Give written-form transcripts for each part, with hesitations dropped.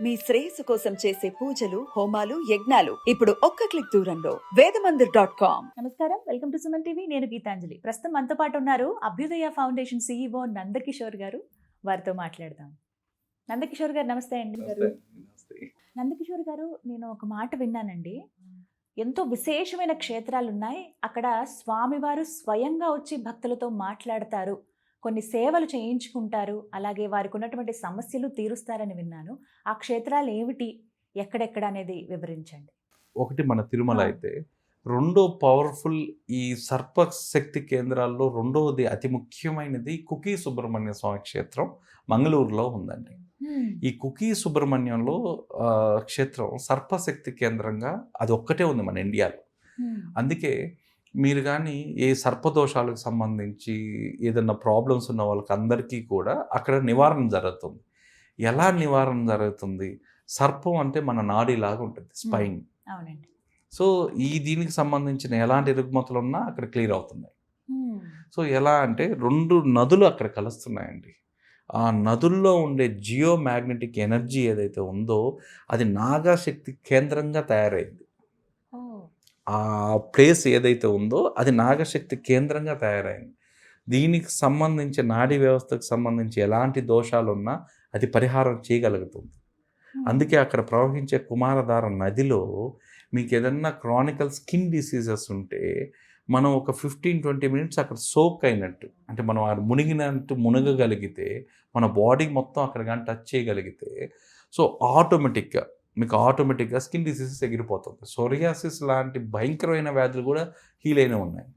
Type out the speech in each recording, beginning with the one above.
మీ శ్రేయస్సు కోసం చేసే పూజలు హోమాలు యజ్ఞాలు ఇప్పుడు ఒక్క క్లిక్ దూరంలో వేదమందిర్.com. నమస్కారం, వెల్కమ్ టు సుమన్ టీవీ. నేను గీతాంజలి. ప్రస్తుతం మనతో పాటు ఉన్నారు అభ్యుదయ ఫౌండేషన్ CEO నందకిషోర్ గారు. వారితో మాట్లాడదాం. నందకిషోర్ గారు నమస్తే అండి. నందకిషోర్ గారు, నేను ఒక మాట విన్నానండి. ఎంతో విశేషమైన క్షేత్రాలు ఉన్నాయి, అక్కడ స్వామివారు స్వయంగా వచ్చి భక్తులతో మాట్లాడతారు, కొన్ని సేవలు చేయించుకుంటారు, అలాగే వారికి ఉన్నటువంటి సమస్యలు తీరుస్తారని విన్నాను. ఆ క్షేత్రాలు ఏమిటి, ఎక్కడెక్కడ అనేది వివరించండి. ఒకటి మన తిరుమల అయితే, రెండో పవర్ఫుల్ ఈ సర్పశక్తి కేంద్రాల్లో రెండవది అతి ముఖ్యమైనది కుకీ సుబ్రహ్మణ్య స్వామి క్షేత్రం మంగళూరులో ఉందండి. ఈ కుకీ సుబ్రహ్మణ్యంలో క్షేత్రం సర్పశక్తి కేంద్రంగా అది ఒక్కటే ఉంది మన ఇండియాలో. అందుకే మీరు కానీ ఏ సర్పదోషాలకు సంబంధించి ఏదన్నా ప్రాబ్లమ్స్ ఉన్న వాళ్ళకి అందరికీ కూడా అక్కడ నివారణ జరుగుతుంది. ఎలా నివారణ జరుగుతుంది? సర్పం అంటే మన నాడిలాగా ఉంటుంది, స్పైన్. అవునండి. సో దీనికి సంబంధించిన ఎలాంటి రుగ్మతలు ఉన్నా అక్కడ క్లియర్ అవుతున్నాయి. సో ఎలా అంటే 2 నదులు అక్కడ కలుస్తున్నాయండి. ఆ నదుల్లో ఉండే జియో మ్యాగ్నెటిక్ ఎనర్జీ ఏదైతే ఉందో అది నాగశక్తి కేంద్రంగా తయారైంది. ఆ ప్లేస్ ఏదైతే ఉందో అది నాగశక్తి కేంద్రంగా తయారైంది. దీనికి సంబంధించి నాడీ వ్యవస్థకు సంబంధించి ఎలాంటి దోషాలు ఉన్నా అది పరిహారం చేయగలుగుతుంది. అందుకే అక్కడ ప్రవహించే కుమారధార నదిలో మీకు ఏదన్నా క్రానికల్ స్కిన్ డిసీజెస్ ఉంటే మనం ఒక 15-20 మినిట్స్ అక్కడ సోక్ అయినట్టు, అంటే మనం మునిగినట్టు మునగగలిగితే మన బాడీ మొత్తం అక్కడ కానీ టచ్ చేయగలిగితే సో ఆటోమేటిక్గా స్కిన్ డిసీజెస్ ఎగిరిపోతుంది. సోరియాసిస్ లాంటి భయంకరమైన వ్యాధులు కూడా హీల్ అయినా ఉన్నాయి.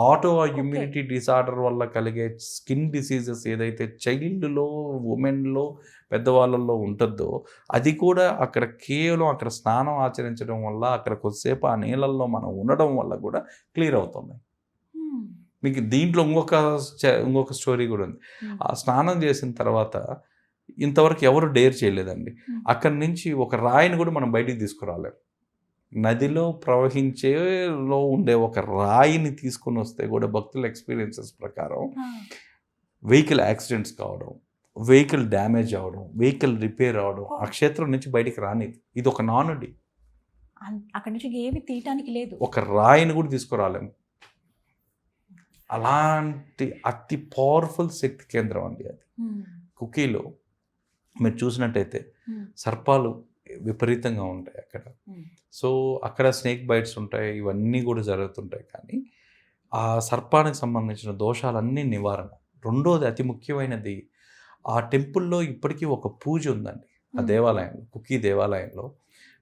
ఆటో ఇమ్యూనిటీ డిసార్డర్ వల్ల కలిగే స్కిన్ డిసీజెస్ ఏదైతే చైల్డ్లో, ఉమెన్లో, పెద్దవాళ్ళల్లో ఉంటుందో అది కూడా అక్కడ కేవలం అక్కడ స్నానం ఆచరించడం వల్ల, అక్కడ కొద్దిసేపు ఆ నీళ్ళల్లో మనం ఉండడం వల్ల కూడా క్లియర్ అవుతుంది. మీకు దీంట్లో ఇంకొక స్టోరీ కూడా ఉంది. ఆ స్నానం చేసిన తర్వాత ఇంతవరకు ఎవరు డేర్ చేయలేదండి. అక్కడి నుంచి ఒక రాయిని కూడా మనం బయటికి తీసుకురాలేము. నదిలో ప్రవహించేలో ఉండే ఒక రాయిని తీసుకొని వస్తే కూడా భక్తుల ఎక్స్పీరియన్సెస్ ప్రకారం వెహికల్ యాక్సిడెంట్స్ కావడం, వెహికల్ డ్యామేజ్ అవ్వడం, వెహికల్ రిపేర్ అవ్వడం ఆ క్షేత్రం నుంచి బయటికి రానిది. ఇది ఒక నానుడి. అక్కడి నుంచి ఏమి తీయటానికి లేదు. ఒక రాయిని కూడా తీసుకురాలేము. అలాంటి అతి పవర్ఫుల్ శక్తి కేంద్రం అండి అది. కుకీలో మీరు చూసినట్టయితే సర్పాలు విపరీతంగా ఉంటాయి అక్కడ. సో అక్కడ స్నేక్ బైట్స్ ఉంటాయి, ఇవన్నీ కూడా జరుగుతుంటాయి. కానీ ఆ సర్పానికి సంబంధించిన దోషాలన్నీ నివారణ. రెండోది అతి ముఖ్యమైనది, ఆ టెంపుల్లో ఇప్పటికీ ఒక పూజ ఉందండి. ఆ దేవాలయంలో, కుకీ దేవాలయంలో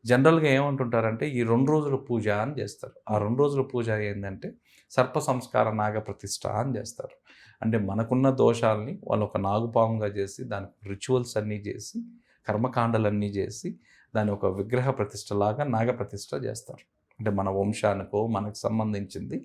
జనరల్గా ఏమంటుంటారంటే ఈ 2 రోజుల పూజ అని చేస్తారు. ఆ 2 రోజుల పూజ ఏంటంటే సర్ప సంస్కార నాగ ప్రతిష్ఠ అని చేస్తారు. అంటే మనకున్న దోషాలని వాళ్ళు ఒక నాగుపాముగా చేసి దానికి రిచువల్స్ అన్నీ చేసి, కర్మకాండలన్నీ చేసి దాని ఒక విగ్రహ ప్రతిష్టలాగా నాగ ప్రతిష్ఠ చేస్తారు. అంటే మన వంశానికో మనకు సంబంధించింది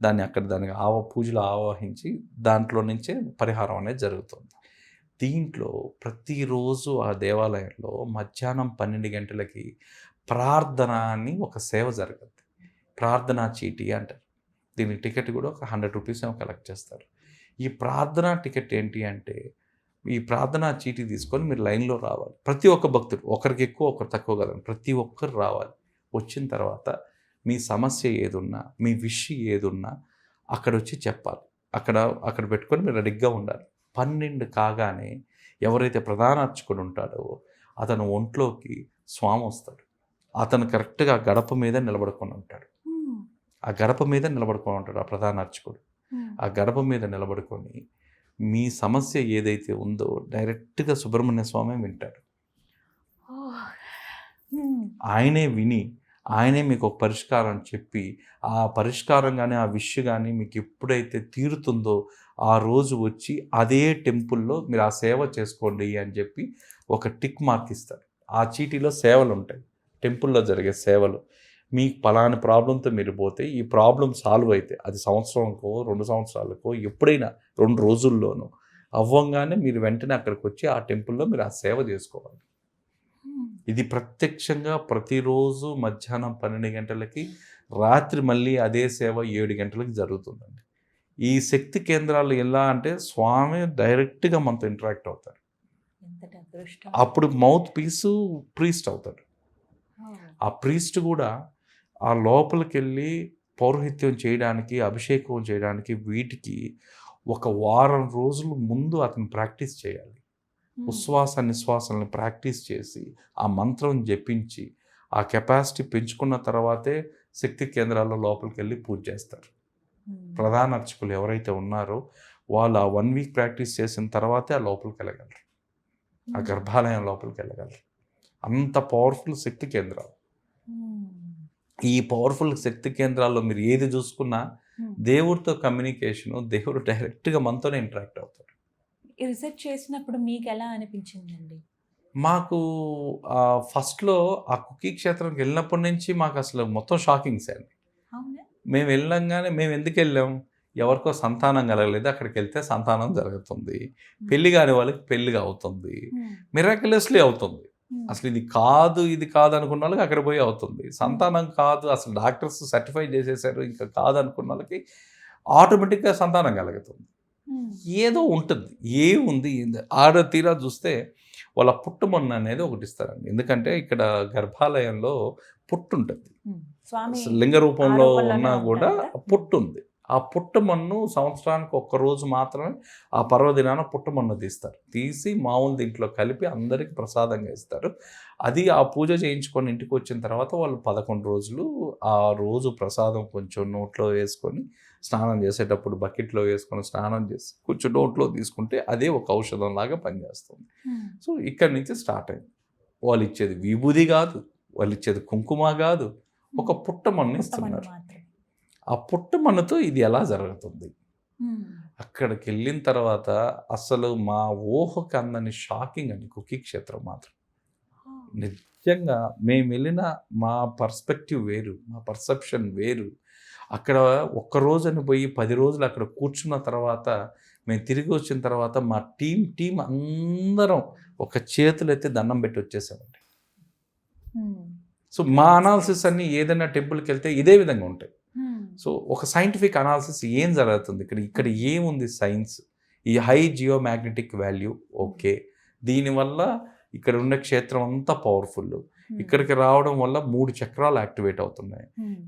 దానికి పూజలు ఆవాహించి దాంట్లో నుంచే పరిహారం అనేది జరుగుతుంది. దీంట్లో ప్రతిరోజు ఆ దేవాలయంలో మధ్యాహ్నం 12 గంటలకి ప్రార్థన అని ఒక సేవ జరుగుతుంది. ప్రార్థనా చీటీ అంటారు దీనికి. టికెట్ కూడా ఒక 100 రూపీస్ ఏమో కలెక్ట్ చేస్తారు. ఈ ప్రార్థనా టికెట్ ఏంటి అంటే, ఈ ప్రార్థనా చీటీ తీసుకొని మీరు లైన్లో రావాలి. ప్రతి ఒక్క భక్తుడు, ఒకరికి ఎక్కువ ఒకరు తక్కువ కదండి, ప్రతి ఒక్కరు రావాలి. వచ్చిన తర్వాత మీ సమస్య ఏదున్నా, మీ విష్ ఏదున్నా అక్కడ వచ్చి చెప్పాలి. అక్కడ పెట్టుకొని మీరు రెడీగా ఉండాలి. 12 కాగానే ఎవరైతే ప్రధాన అర్చకుడు ఉంటాడో అతను ఒంట్లోకి స్వామి వస్తాడు. అతను కరెక్ట్గా గడప మీద నిలబడుకొని ఉంటాడు. ఆ గడప మీద నిలబడుకొని ఉంటాడు ఆ ప్రధాన అర్చకుడు. ఆ గడప మీద నిలబడుకొని మీ సమస్య ఏదైతే ఉందో డైరెక్ట్గా సుబ్రహ్మణ్య స్వామి వింటాడు. ఆయనే విని ఆయనే మీకు ఒక పరిష్కారం చెప్పి, ఆ పరిష్కారం కానీ ఆ విష్ కానీ మీకు ఎప్పుడైతే తీరుతుందో ఆ రోజు వచ్చి అదే టెంపుల్లో మీరు ఆ సేవ చేసుకోండి అని చెప్పి ఒక టిక్ మార్క్ ఇస్తారు. ఆ చీటీలో సేవలు ఉంటాయి, టెంపుల్లో జరిగే సేవలు. మీకు పలాని ప్రాబ్లంతో మీరు పోతే ఈ ప్రాబ్లం సాల్వ్ అయితే అది సంవత్సరంకో 2 సంవత్సరాలకో ఎప్పుడైనా 2 రోజుల్లోనూ అవ్వంగానే మీరు వెంటనే అక్కడికి వచ్చి ఆ టెంపుల్లో మీరు ఆ సేవ చేసుకోవాలి. ఇది ప్రత్యక్షంగా ప్రతిరోజు మధ్యాహ్నం 12 గంటలకి, రాత్రి మళ్ళీ అదే సేవ 7 గంటలకి జరుగుతుందండి. ఈ శక్తి కేంద్రాలు ఎలా అంటే స్వామి డైరెక్ట్గా మనతో ఇంటరాక్ట్ అవుతారు. అంతటి అదృష్టం. అప్పుడు మౌత్ పీసు ప్రీస్ట్ అవుతాడు. ఆ ప్రీస్ట్ కూడా ఆ లోపలికి వెళ్ళి పౌరోహిత్యం చేయడానికి, అభిషేకం చేయడానికి వీటికి ఒక వారం రోజులు ముందు అతను ప్రాక్టీస్ చేయాలి. ఉచ్ఛ్వాస నిశ్వాసాలను ప్రాక్టీస్ చేసి ఆ మంత్రం జపించి ఆ కెపాసిటీ పెంచుకున్న తర్వాతే శక్తి కేంద్రాల్లో లోపలికి వెళ్ళి పూజ చేస్తారు. ప్రధాన అర్చకులు ఎవరైతే ఉన్నారో వాళ్ళు ఆ 1 వీక్ ప్రాక్టీస్ చేసిన తర్వాతే ఆ లోపలికి వెళ్ళగలరు, ఆ గర్భాలయం లోపలికి వెళ్ళగలరు. అంత పవర్ఫుల్ శక్తి కేంద్రాలు. ఈ పవర్ఫుల్ శక్తి కేంద్రాల్లో మీరు ఏది చూసుకున్నా దేవుడితో కమ్యూనికేషను, దేవుడు డైరెక్ట్గా మనతోనే ఇంటరాక్ట్ అవుతాడు. ఈ రీసెర్చ్ చేసినప్పుడు మీకు ఎలా అనిపించిందండి? మాకు ఫస్ట్లో ఆ కుకీ క్షేత్రంకి వెళ్ళినప్పటి నుంచి మాకు అసలు మొత్తం షాకింగ్స్ అండి. అవునా? మేము వెళ్ళంగానే మేము ఎందుకు వెళ్ళాం, ఎవరికో సంతానం కలగలేదు, అక్కడికి వెళ్తే సంతానం జరుగుతుంది, పెళ్లి కాని వాళ్ళకి పెళ్లిగా అవుతుంది, మిరాక్యులస్లీ అవుతుంది. అసలు ఇది కాదు అనుకున్న వాళ్ళకి అక్కడ పోయి అవుతుంది. సంతానం కాదు, అసలు డాక్టర్స్ సర్టిఫై చేసేసారు, ఇంకా కాదు అనుకున్న వాళ్ళకి ఆటోమేటిక్గా సంతానం కలుగుతుంది. ఏదో ఉంటుంది, ఏముంది ఆడ తీరా చూస్తే వాళ్ళ పుట్టుమొన్న అనేది ఒకటి ఇస్తారండి. ఎందుకంటే ఇక్కడ గర్భాలయంలో పుట్టు ఉంటుంది, లింగ రూపంలో ఉన్నా కూడా పుట్టు ఉంది. ఆ పుట్టమన్ను సంవత్సరానికి ఒక్కరోజు మాత్రమే ఆ పర్వదినాన పుట్టమన్ను తీసి మామూలు దీంట్లో కలిపి అందరికి ప్రసాదంగా ఇస్తారు. అది ఆ పూజ చేయించుకొని ఇంటికి వచ్చిన తర్వాత వాళ్ళు 11 రోజులు ఆ రోజు ప్రసాదం కొంచెం నోట్లో వేసుకొని స్నానం చేసేటప్పుడు బకెట్లో వేసుకొని స్నానం చేసి కొంచెం నోట్లో తీసుకుంటే అదే ఒక ఔషధం లాగా పనిచేస్తుంది. సో ఇక్కడి నుంచి స్టార్ట్ అయింది. వాళ్ళు ఇచ్చేది విభూది కాదు, వాళ్ళు ఇచ్చేది కుంకుమ కాదు, ఒక పుట్టమన్ను ఇస్తున్నారు. ఆ పుట్టమన్నుతో ఇది ఎలా జరుగుతుంది? అక్కడికి వెళ్ళిన తర్వాత అసలు మా ఊహకు అందని షాకింగ్ అండి కుకీ క్షేత్రం మాత్రం. నిజంగా మేము వెళ్ళిన మా పర్స్పెక్టివ్ వేరు, మా పర్సెప్షన్ వేరు. అక్కడ ఒక్కరోజని పోయి 10 రోజులు అక్కడ కూర్చున్న తర్వాత మేము తిరిగి వచ్చిన తర్వాత మా టీం అందరం ఒక చేతులెత్తి దండం పెట్టి వచ్చేసామండి. సో మా అనాలిసిస్ అన్నీ ఏదైనా టెంపుల్కి వెళ్తే ఇదే విధంగా ఉంటాయి. సో ఒక సైంటిఫిక్ అనాలిసిస్ ఏం జరుగుతుంది ఇక్కడ ఏముంది సైన్స్, ఈ హై జియోమాగ్నెటిక్ వాల్యూ ఓకే, దీనివల్ల ఇక్కడ ఉండే క్షేత్రం అంతా పవర్ఫుల్, ఇక్కడికి రావడం వల్ల 3 చక్రాలు యాక్టివేట్ అవుతున్నాయి.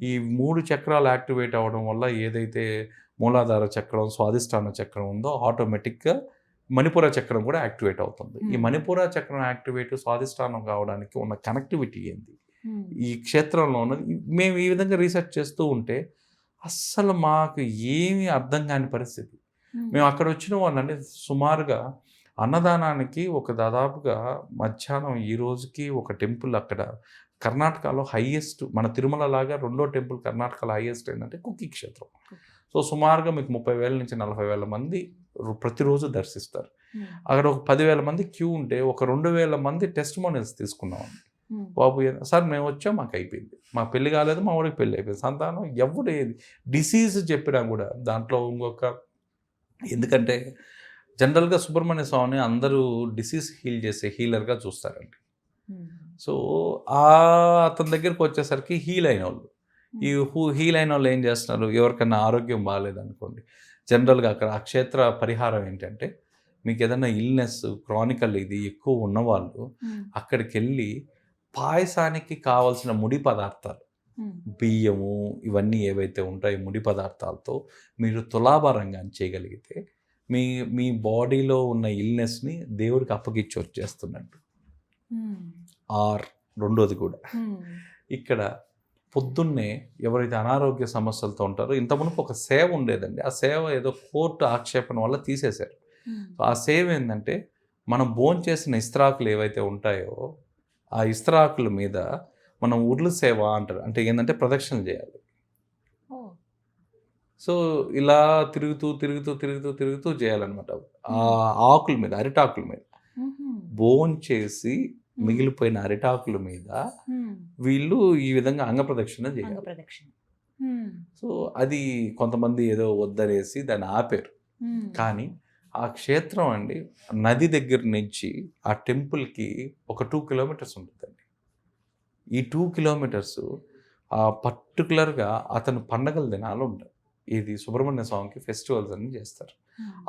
ఈ 3 చక్రాలు యాక్టివేట్ అవ్వడం వల్ల ఏదైతే మూలాధార చక్రం, స్వాధిష్టాన చక్రం ఉందో ఆటోమేటిక్గా మణిపుర చక్రం కూడా యాక్టివేట్ అవుతుంది. ఈ మణిపుర చక్రం యాక్టివేట్ స్వాధిష్టానం కావడానికి ఉన్న కనెక్టివిటీ ఏంది ఈ క్షేత్రంలో ఉన్నది. మేము ఈ విధంగా రీసెర్చ్ చేస్తూ ఉంటే అస్సలు మాకు ఏమీ అర్థం కాని పరిస్థితి. మేము అక్కడ వచ్చిన వాళ్ళంటే సుమారుగా అన్నదానానికి ఒక దాదాపుగా మధ్యాహ్నం ఈ రోజుకి ఒక టెంపుల్ అక్కడ కర్ణాటకలో హైయెస్ట్, మన తిరుమల లాగా రెండో టెంపుల్ కర్ణాటకలో హైయెస్ట్ ఏంటంటే కుకీ క్షేత్రం. సో సుమారుగా మీకు 30,000 నుంచి 40,000 మంది ప్రతిరోజు దర్శిస్తారు. అక్కడ ఒక 10,000 మంది క్యూ ఉంటే ఒక 2,000 మంది టెస్టిమోనియల్స్ తీసుకున్నామండి. బాబు సార్ మేము వచ్చాం, మాకు అయిపోయింది, మా పెళ్లి కాలేదు, మా వాడికి పెళ్ళి అయిపోయింది, సంతానం ఎవడు ఏది డిసీజ్ చెప్పినా కూడా దాంట్లో ఇంకొక, ఎందుకంటే జనరల్గా సుబ్రహ్మణ్య స్వామిని అందరూ డిసీజ్ హీల్ చేసే హీలర్గా చూస్తారండి. సో అతని దగ్గరికి వచ్చేసరికి హీల్ అయిన వాళ్ళు, ఈ హీల్ అయిన వాళ్ళు ఏం చేస్తున్నారు, ఎవరికైనా ఆరోగ్యం బాగాలేదనుకోండి, జనరల్గా అక్కడ ఆ క్షేత్ర పరిహారం ఏంటంటే మీకు ఏదైనా ఇల్నెస్ క్రానికల్ ఇది ఎక్కువ ఉన్నవాళ్ళు అక్కడికి వెళ్ళి పాయసానికి కావాల్సిన ముడి పదార్థాలు, బియ్యము ఇవన్నీ ఏవైతే ఉంటాయో ముడి పదార్థాలతో మీరు తులాభారంగా చేయగలిగితే మీ బాడీలో ఉన్న ఇల్నెస్ని దేవుడికి అప్పగిచ్చి వచ్చేస్తున్నట్టు. రెండోది కూడా ఇక్కడ పొద్దున్నే ఎవరైతే అనారోగ్య సమస్యలతో ఉంటారో, ఇంతకుముందు ఒక సేవ ఉండేదండి, ఆ సేవ ఏదో కోర్టు ఆక్షేపణ వల్ల తీసేశారు. ఆ సేవ ఏంటంటే మనం భోంచేసిన ఇస్త్రాకులు ఏవైతే ఉంటాయో ఆ ఇస్త్రాకుల మీద మనం ఉర్లు సేవ అంటారు, అంటే ఏంటంటే ప్రదక్షిణ చేయాలి. సో ఇలా తిరుగుతూ చేయాలన్నమాట. ఆ ఆకుల మీద, అరిటాకుల మీద భోంచేసి మిగిలిపోయిన అరిటాకుల మీద వీళ్ళు ఈ విధంగా అంగప్రదక్షిణ చేయాలి. సో అది కొంతమంది ఏదో వద్దనేసి దాన్ని ఆపారు. కానీ ఆ క్షేత్రం అండి నది దగ్గర నుంచి ఆ టెంపుల్కి ఒక 2 కిలోమీటర్స్ ఉంటుందండి. ఈ 2 కిలోమీటర్స్ పర్టికులర్గా అతను పండగల దినాలు ఉంటాయి. ఇది సుబ్రహ్మణ్య స్వామికి ఫెస్టివల్స్ అన్ని చేస్తారు.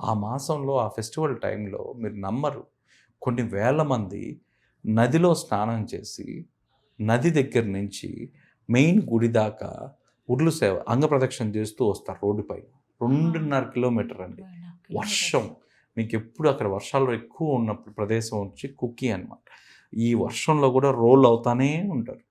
ఆ మాసంలో ఆ ఫెస్టివల్ టైంలో మీరు నమ్మరు, కొన్ని వేల మంది నదిలో స్నానం చేసి నది దగ్గర నుంచి మెయిన్ గుడి దాకా ఉర్లు సేవ అంగప్రదక్షిణ చేస్తూ వస్తారు రోడ్డుపై. 2.5 కిలోమీటర్ అండి. వర్షం, మీకు ఎప్పుడు అక్కడ వర్షాలు ఎక్కువ ఉన్నప్పుడు ప్రదేశం వచ్చి కుక్కీ అన్నమాట. ఈ వర్షంలో కూడా రోల్ అవుతానే ఉంటారు.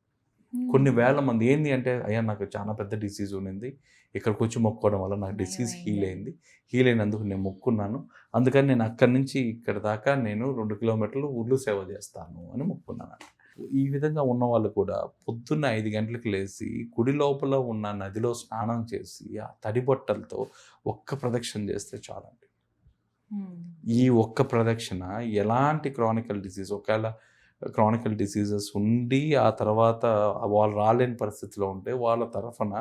కొన్ని వేల మంది. ఏంది అంటే, అయ్యా నాకు చాలా పెద్ద డిసీజ్ ఉన్నింది, ఇక్కడికి వచ్చి మొక్కుకోవడం వల్ల నాకు డిసీజ్ హీల్ అయింది, హీల్ అయినందుకు నేను మొక్కున్నాను, అందుకని నేను అక్కడి నుంచి ఇక్కడ దాకా నేను 2 కిలోమీటర్లు ఉర్లు సేవ చేస్తాను అని మొక్కున్నాను. ఈ విధంగా ఉన్న వాళ్ళు కూడా పొద్దున్న 5 గంటలకు లేచి గుడి లోపల ఉన్న నదిలో స్నానం చేసి ఆ తడి బట్టలతో ఒక్క ప్రదక్షిణ చేస్తే చాలండి. ఈ ఒక్క ప్రదక్షిణ ఎలాంటి క్రానికల్ డిసీజ్, ఒకవేళ క్రానికల్ డిసీజెస్ ఉండి ఆ తర్వాత వాళ్ళు రాలేని పరిస్థితిలో ఉంటే వాళ్ళ తరఫున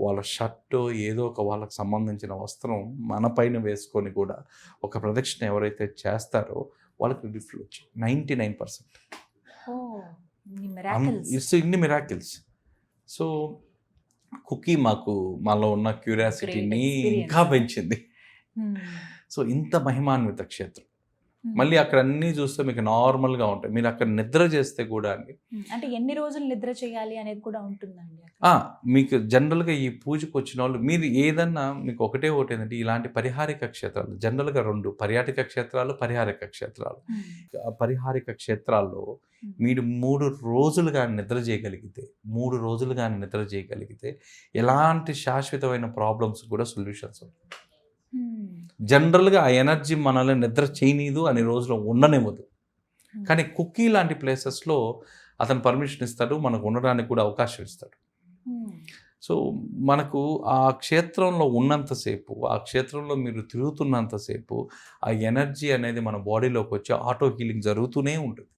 వాళ్ళ షర్టు ఏదో ఒక వాళ్ళకి సంబంధించిన వస్త్రం మన పైన వేసుకొని కూడా ఒక ప్రదక్షిణ ఎవరైతే చేస్తారో వాళ్ళకి రిలీఫ్లు వచ్చి 99%. ఇట్స్ ఇన్ని మిరాకిల్స్. సో కుకీ మాలో ఉన్న క్యూరియాసిటీని ఇంకా పెంచింది. సో ఇంత మహిమాన్విత క్షేత్రం. మళ్ళీ అక్కడ అన్నీ చూస్తే మీకు నార్మల్గా ఉంటాయి. మీరు అక్కడ నిద్ర చేస్తే కూడా అండి, అంటే ఎన్ని రోజులు నిద్ర చేయాలి అనేది కూడా ఉంటుందండి. మీకు జనరల్గా ఈ పూజకు వచ్చిన వాళ్ళు మీరు ఏదన్నా మీకు ఒకటి ఏంటంటే ఇలాంటి పరిహారిక క్షేత్రాలు జనరల్గా 2 పర్యాటక క్షేత్రాలు, పరిహారిక క్షేత్రాలు. ఆ పరిహారిక క్షేత్రాల్లో మీరు 3 రోజులు కానీ నిద్ర చేయగలిగితే ఎలాంటి శాశ్వతమైన ప్రాబ్లమ్స్ కూడా సొల్యూషన్స్ ఉంటాయి. జనరల్గా ఆ ఎనర్జీ మనల్ని నిద్ర చేయనీదు, అనే రోజులో ఉండనివ్వదు. కానీ కుక్కీ లాంటి ప్లేసెస్లో అతను పర్మిషన్ ఇస్తాడు, మనకు ఉండడానికి కూడా అవకాశం ఇస్తాడు. సో మనకు ఆ క్షేత్రంలో ఉన్నంతసేపు, ఆ క్షేత్రంలో మీరు తిరుగుతున్నంతసేపు ఆ ఎనర్జీ అనేది మన బాడీలోకి వచ్చి ఆటో హీలింగ్ జరుగుతూనే ఉంటుంది.